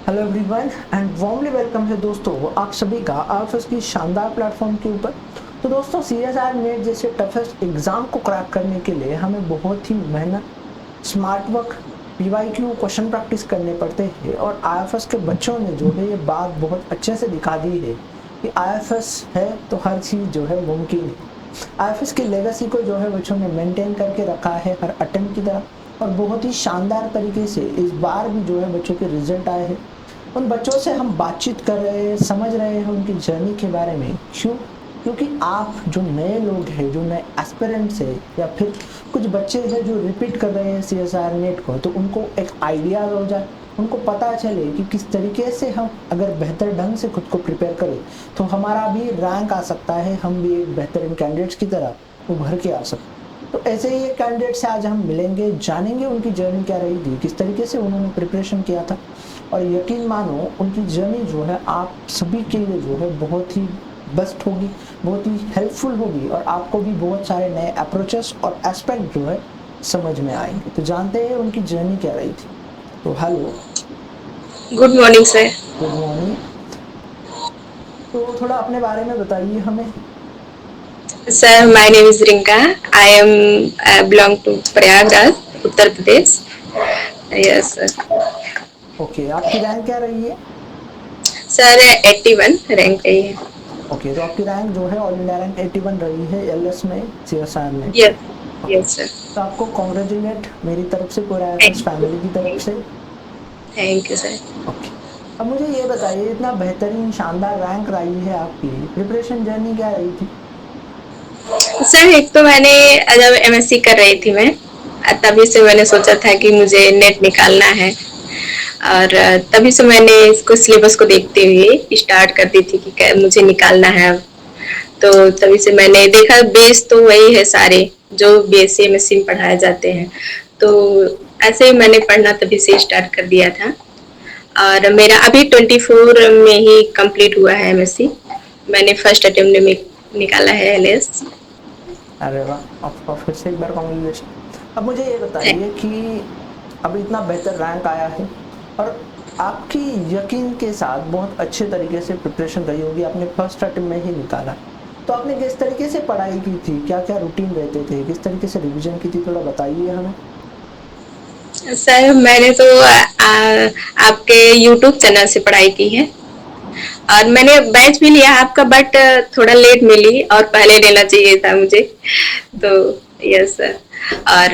Hello everyone and warmly welcome है दोस्तों आप सभी का आईएफएस की शानदार प्लेटफॉर्म के ऊपर। तो दोस्तों सीएसआर नेट जैसे टफेस्ट एग्जाम को क्रैक करने के लिए हमें बहुत ही मेहनत, smart work, PYQ question practice करने पड़ते हैं और आईएफएस के बच्चों ने जो है ये बात बहुत अच्छे से दिखा दी है कि आईएफएस है तो हर चीज़ जो है मुमकिन है। आईएफएस की लेगेसी को जो है बच्चों ने मेंटेन करके रखा है हर अटेम्प्ट की तरह और बहुत ही शानदार तरीके से इस बार भी जो है बच्चों के रिजल्ट आए हैं। उन बच्चों से हम बातचीत कर रहे हैं, समझ रहे हैं उनकी जर्नी के बारे में। क्यों? क्योंकि आप जो नए लोग हैं, जो नए एस्पिरेंट्स हैं या फिर कुछ बच्चे हैं जो रिपीट कर रहे हैं सीएसआर नेट को, तो उनको एक आइडिया हो जाए, उनको पता चले कि किस तरीके से हम अगर बेहतर ढंग से खुद को प्रिपेयर करें तो हमारा भी रैंक आ सकता है, हम भी एक बेहतरीन कैंडिडेट्स की तरह उभर के आ सकते हैं। तो ऐसे ही एक कैंडिडेट से आज हम मिलेंगे, जानेंगे उनकी जर्नी क्या रही थी, किस तरीके से उन्होंने प्रिपरेशन किया था और यकीन मानो उनकी जर्नी जो है आप सभी के लिए जो है बहुत ही बेस्ट होगी, बहुत ही हेल्पफुल होगी और आपको भी बहुत सारे नए अप्रोचेस और एस्पेक्ट जो है समझ में आएंगे। तो जानते हैं उनकी जर्नी क्या रही थी। तो hello, good morning sir. Good morning. तो थोड़ा अपने बारे में बताइए हमें। Sir my name is Rinka. I am belong to Prayagraj, Uttar Pradesh. Yes sir. Okay, आपकी रैंक क्या रही है? सर 81 रैंक रही है। ओके, तो आपकी रैंक जो है ऑल इंडिया रैंक 81 रही है एलएस में, सीएसआर में। Yes okay, yes sir. तो आपको कॉन्ग्रेचुलेट मेरी तरफ से, पूरा एफएस फैमिली की तरफ से। Thank you sir. ओके, अब मुझे ये बताइए, इतना बेहतरीन शानदार रैंक रही है आपकी, प्रिपरेशन जर्नी क्या रही थी? सर एक तो मैंने जब एमएससी कर रही थी मैं, तभी से मैंने सोचा था कि मुझे नेट निकालना है। और तभी से मैंने इसको सिलेबस को देखते हुए स्टार्ट कर दी थी कि मुझे निकालना है। तो तभी से मैंने देखा, बेस तो वही है सारे जो बीएससी एमएससी में पढ़ाए जाते हैं। तो ऐसे ही मैंने पढ़ना तभी से स्टार्ट कर दिया था। और मेरा अभी 24 में ही कंप्लीट हुआ है एमएससी। मैंने फर्स्ट अटेम्प्ट में निकाला है एलएस। अरे वाह, आपका फिर से एक बार कॉन्ग्रेचुलेशन। अब मुझे ये बताइए कि अब इतना बेहतर रैंक आया है और आपकी यकीन के साथ बहुत अच्छे तरीके से प्रिपरेशन रही होगी, आपने फर्स्ट अटेम्प्ट में ही निकाला। तो आपने किस तरीके से पढ़ाई की थी, क्या क्या रूटीन रहते थे, किस तरीके से रिवीजन की थी, थोड़ा बताइए हमें। सर मैंने तो आपके यूट्यूब चैनल से पढ़ाई की है। और मैंने बैच भी लिया आपका, बट थोड़ा लेट मिली और पहले लेना चाहिए था मुझे। तो यस सर। और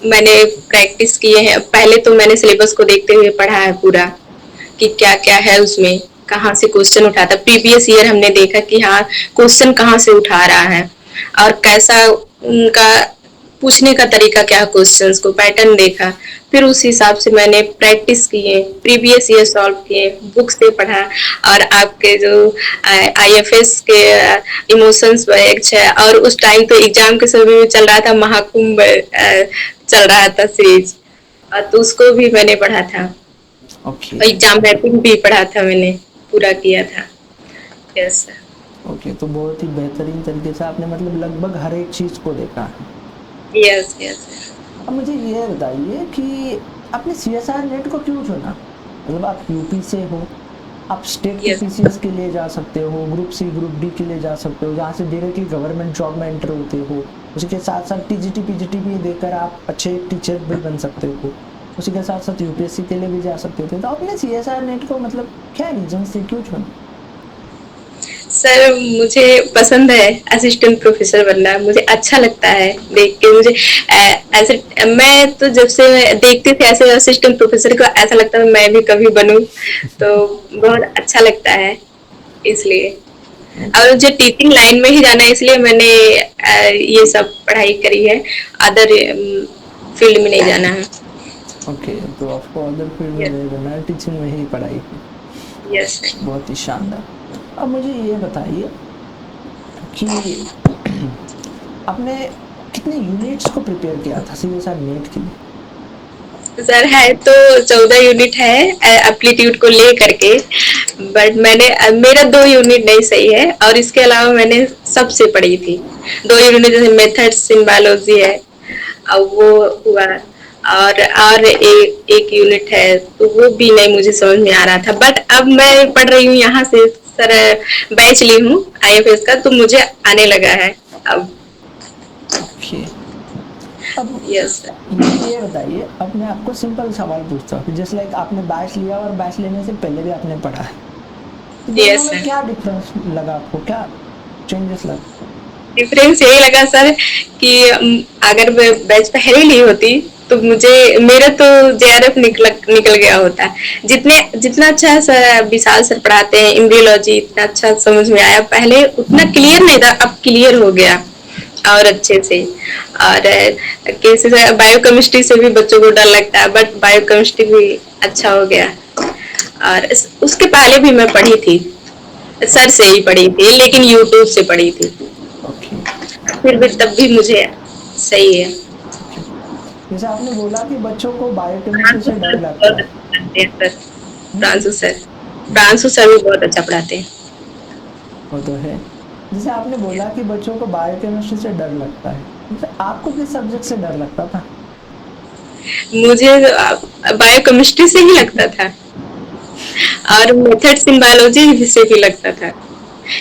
मैंने प्रैक्टिस किए हैं। पहले तो मैंने सिलेबस को देखते हुए पढ़ा है पूरा कि क्या क्या है उसमें, कहाँ से क्वेश्चन उठाता। प्रीवियस ईयर हमने देखा कि हाँ क्वेश्चन कहाँ से उठा रहा है और कैसा उनका पूछने का तरीका, क्या क्वेश्चंस को पैटर्न देखा। फिर उस हिसाब से मैंने प्रैक्टिस किए, प्रीवियस ईयर सॉल्व किए, बुक से पढ़ा। और आपके जो आईएफएस के इमोशंस बैच है, और उस टाइम तो एग्जाम के समय में चल रहा था महाकुंभ, चल रहा था सीरीज, तो उसको भी मैंने पढ़ा था। ओके। और एग्जाम मैपिंग भी पढ़ा था, मैंने पूरा किया था। Yes sir. ओके, तो बहुत ही बेहतरीन तरीके से आपने मतलब लगभग हर एक चीज़ को देखा है। Yes yes. अब मुझे ये बताइए कि आपने सीएसआर नेट को क्यों चुना? मतलब आप यूपी से हो, आप स्टेट के यस पीसीएस के लिए जा सकते हो, ग्रुप सी ग्रुप डी के लिए जा सकते हो जहाँ से डायरेक्टली गवर्नमेंट जॉब में एंटर होते हो। उसी के साथ साथ टीजीटी पीजीटी भी देकर आप अच्छे टीचर भी बन सकते हो। उसी के साथ साथ यूपीएससी के लिए भी जा सकते थे। तो आपने सीएसआर नेट को मतलब क्या रीजन से क्यों चुना? सर, मुझे पसंद है असिस्टेंट प्रोफेसर बनना। मुझे अच्छा लगता है देख के। मुझे ऐसे, मैं तो जब से देखती थी ऐसे असिस्टेंट प्रोफेसर को, ऐसा लगता है मैं भी कभी बनूं। तो बहुत अच्छा लगता है इसलिए। और मुझे टीचिंग लाइन में ही जाना है, इसलिए मैंने ये सब पढ़ाई करी है। अदर फील्ड में नहीं जाना है। ओके, तो आपको अदर फील्ड में यस नहीं बनना है, टीचिंग में ही पढ़ाई की। यस। बहुत ही शानदार। अब मुझे ये बताइए कि आपने कितने यूनिट्स को प्रिपेयर किया था सीएसआर नेट के लिए? सर है तो 14 यूनिट है एप्लीट्यूड को ले करके। बट मैंने मेरा 2 यूनिट नहीं सही है, और इसके अलावा मैंने सबसे पढ़ी थी। 2 यूनिट जैसे मेथड सिम्बायोलॉजी है, अब वो हुआ। और एक यूनिट है तो वो भी नहीं मुझे समझ में आ रहा था, बट अब मैं पढ़ रही हूँ यहाँ से सर, बैच ली हूँ आईएफएस का, तो मुझे आने लगा है अब। ओके। अब यस। मुझे ये बताइए, अब मैं आपको सिंपल सवाल पूछता हूँ, जैसे लाइक आपने बैच लिया और बैच लेने से पहले भी आपने पढ़ा है, तो दोनों यस में सर। क्या डिफरेंस लगा आपको, क्या चेंजेस लगा? डिफरेंस यही लगा सर कि अगर मैं बैच पहले ली होती तो मुझे, मेरा तो जेआरएफ निकल गया होता। जितने जितना अच्छा सर विशाल सर पढ़ाते हैं एम्ब्रियोलॉजी, इतना अच्छा समझ में आया, पहले उतना क्लियर नहीं था, अब क्लियर हो गया और अच्छे से। और कैसे बायोकेमिस्ट्री से भी बच्चों को डर लगता है, बट बायोकेमिस्ट्री भी अच्छा हो गया। और उसके पहले भी मैं पढ़ी थी, सर से ही पढ़ी थी, लेकिन यूट्यूब से पढ़ी थी, ओके। फिर भी जैसे तब भी मुझे सही है। ओके, जैसे आपने बोला कि बच्चों को बायोकेमिस्ट्री प्रांशु से सर डर बहुत लगता है। अच्छा पढ़ाते हैं सर। हम्म, प्रांशु सर, हम्म, प्रांशु सर भी बहुत अच्छा पढ़ाते हैं। वो तो है। जैसे आपने बोला कि बच्चों को बायोकेमिस्ट्री से डर लगता है, जैसे आपको किस सब्जेक्ट से डर लगता था? मुझे बायोकेमिस्ट्री से ही लगता था, और मेथड्स इन बायोलॉजी से भी लगता था,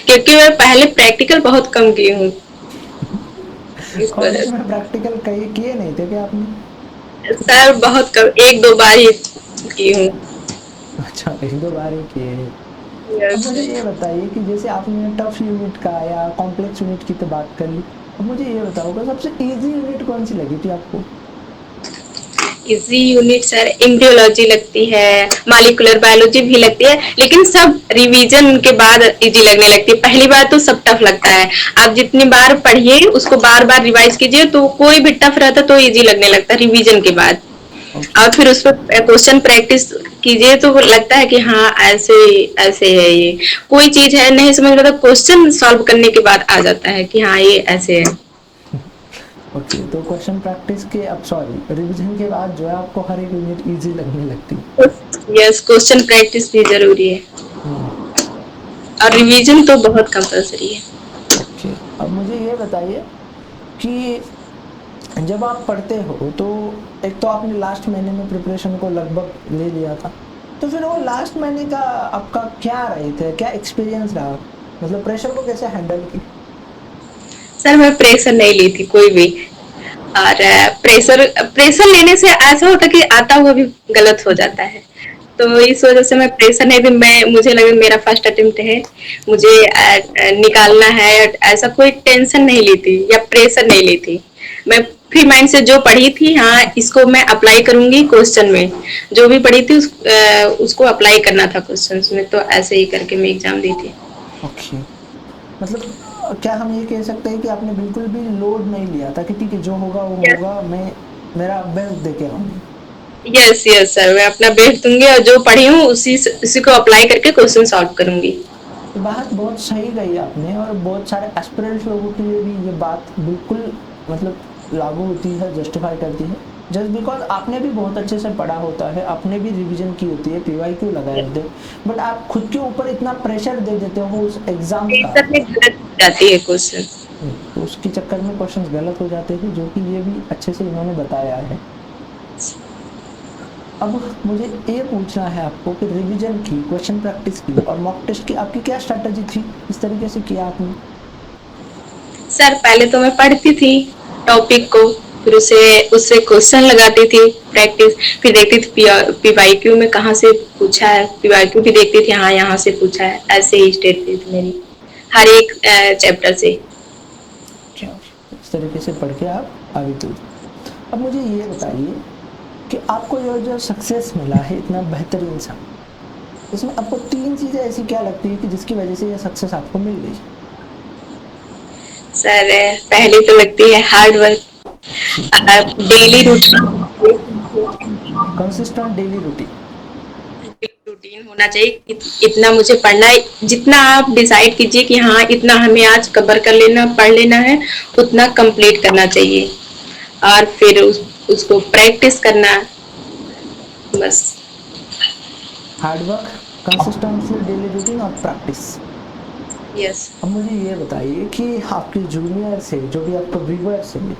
क्योंकि मैं पहले प्रैक्टिकल बहुत कम की हूँ इस वजह कॉलेज से। में प्रैक्टिकल कई किए नहीं थे क्या आपने? सर बहुत कम, एक दो बार ही की हूँ। अच्छा, एक दो बार ही किए हैं। अब यस मुझे सर। ये बताइए कि जैसे आपने टफ यूनिट का या कॉम्प्लेक्स यूनिट की तो बात कर ली, अब मुझे ये बताओगे सबसे इजी यूनिट कौन सी लगी थी आपको? इजी यूनिट सर एम्ब्रियोलॉजी लगती है, मॉलिक्यूलर बायोलॉजी भी लगती है, लेकिन सब रिवीजन के बाद इजी लगने लगती है। पहली बार तो सब टफ लगता है, आप जितनी बार पढ़िए उसको बार बार रिवाइज कीजिए तो कोई भी टफ रहता तो इजी लगने लगता है रिवीजन के बाद। ओके। और फिर उस पर क्वेश्चन प्रैक्टिस कीजिए तो लगता है कि हाँ ऐसे ऐसे है, ये कोई चीज है नहीं समझ में तो क्वेश्चन सॉल्व करने के बाद आ जाता है कि हाँ ये ऐसे है। ओके, तो क्वेश्चन प्रैक्टिस के, अब सॉरी, रिवीजन के बाद जो है आपको हर एक यूनिट इजी लगने लगती। यस, क्वेश्चन प्रैक्टिस भी जरूरी है, हम्म। और रिवीजन तो बहुत कंपलसरी है। ओके, अब मुझे ये बताइए कि जब आप पढ़ते हो तो एक तो आपने लास्ट महीने में प्रिपरेशन को लगभग ले लिया था, तो फिर वो लास्ट महीने का आपका क्या रहे थे, क्या एक्सपीरियंस रहा, मतलब प्रेशर को कैसे हैंडल की? सर मैं प्रेशर नहीं ली थी कोई भी, और प्रेशर प्रेशर लेने से ऐसा होता है कि आता हुआ भी गलत हो जाता है, तो इस वजह से मैं प्रेशर नहीं दी। मैं, मुझे लगा मेरा फर्स्ट अटेम्प्ट है, मुझे निकालना है, ऐसा कोई टेंशन नहीं ली थी या प्रेशर नहीं ली थी। मैं फ्री माइंड से जो पढ़ी थी, हाँ इसको मैं अप्लाई करूंगी क्वेश्चन में, जो भी पढ़ी थी उसको अप्लाई करना था क्वेश्चन में, तो ऐसे ही करके मैं एग्जाम दी थी। ओके, मतलब क्या हम ये कह सकते हैं कि आपने बिल्कुल भी लोड नहीं लिया था कि ठीक है जो होगा वो होगा, मैं मेरा बेस्ट दे के आऊंगी? यस यस सर, मैं अपना बेस्ट दूंगी और जो पढ़ी हूँ उसी को अप्लाई करके क्वेश्चन सॉल्व करूंगी। ये बात बहुत सही कही आपने, और बहुत सारे एस्पिरेंट्स लोगों के लिए भी ये बात बिल्कुल मतलब लागू होती है, जस्टिफाई करती है। जस्ट बिकॉज आपने भी बहुत अच्छे से पढ़ा होता है, आपने भी रिवीजन की होती है, पीवाईक्यू लगाए होते हैं, बट आप खुद के ऊपर इतना प्रेशर दे देते हो उस एग्जाम का। प्रेशर में गलत हो जाती है क्वेश्चन। तो उसके चक्कर में क्वेश्चंस गलत हो जाते हैं, जो कि ये भी अच्छे से इन्होंने बताया है। अब मुझे ये पूछना है आपको कि रिवीजन की, क्वेश्चन प्रैक्टिस की और मॉक टेस्ट की आपकी क्या स्ट्रेटजी थी, इस तरीके से किया आपने? सर पहले तो मैं पढ़ती थी टॉपिक को, फिर उसे उससे क्वेश्चन लगाती थी प्रैक्टिस, फिर देखती थी पीवाईक्यू में कहाँ से पूछा है, पीवाईक्यू भी देखती थी हाँ यहाँ से पूछा है, ऐसे ही स्ट्रेटजी थी मेरी हर एक चैप्टर से। अच्छा, इस तरीके से पढ़ के आप आगे चल। अब मुझे ये बताइए कि आपको जो जो सक्सेस मिला है इतना बेहतरीन सा, इसमें आपको तीन चीजें ऐसी क्या लगती है कि जिसकी वजह से ये सक्सेस आपको मिल गई? सर पहली तो लगती है hard work, daily routine, consistent daily routine. Routine होना चाहिए। इतना मुझे पढ़ना है, जितना आप डिसाइड कीजिए कि हाँ इतना हमें आज कवर कर लेना, पढ़ लेना है, उतना कंप्लीट करना चाहिए, और फिर उसको प्रैक्टिस करना, बस। Hard work, consistency, daily routine और प्रैक्टिस। यस। अब मुझे ये बताइए कि आपके जूनियर से, जो भी आपको व्यूअर्स हैं,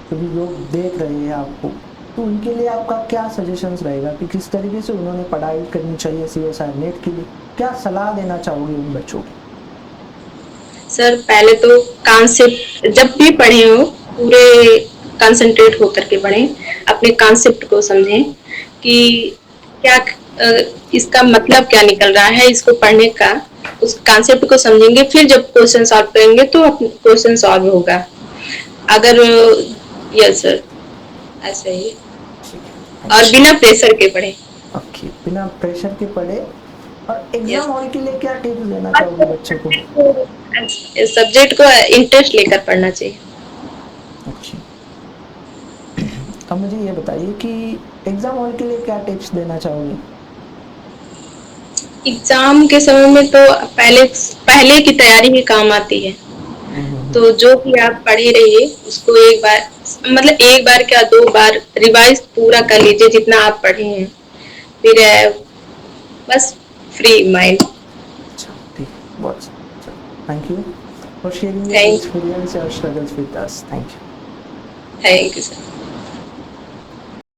जो भी लोग देख रहे हैं आपको, तो उनके लिए आपका क्या सजेशंस रहेगा कि किस तरीके से उन्होंने पढ़ाई करनी चाहिए CSIR नेट के लिए, क्या सलाह देना चाहोगे उन बच्चों को? सर पहले तो कॉन्सेप्ट जब भी पढ़े हो पूरे कंसंट्रेट होकर के पढ़ें, अपने कॉन्सेप्ट को समझें कि क्या इसका मतलब क्या निकल रहा है, इसको पढ़ने का उस कॉन्सेप्ट को समझेंगे, फिर जब क्वेश्चन सॉल्व करेंगे तो क्वेश्चन सॉल्व होगा। अगर यस सर, ऐसा ही। और बिना प्रेशर के पढ़े। ओके, बिना प्रेशर के पढ़े। और यस। एग्जाम हॉल के लिए क्या टिप्स देना चाहोगे बच्चों को? सब्जेक्ट को इंटरेस्ट लेकर पढ़ना चाहिए। अच्छा, अब मुझे ये बताइए कि एग्जाम हॉल के लिए क्या टिप्स देना चाहोगे? एग्जाम के समय में तो पहले पहले की तैयारी ही काम आती है। तो जो भी आप पढ़े रहिए उसको एक बार, मतलब एक बार क्या 2 बार रिवाइज पूरा कर लीजिए जितना आप पढ़े हैं। फिर बस फ्री माइंड। अच्छा, ठीक है, बहुत अच्छा, thank you for sharing your thank experience और struggles with us, thank you. Thank you sir.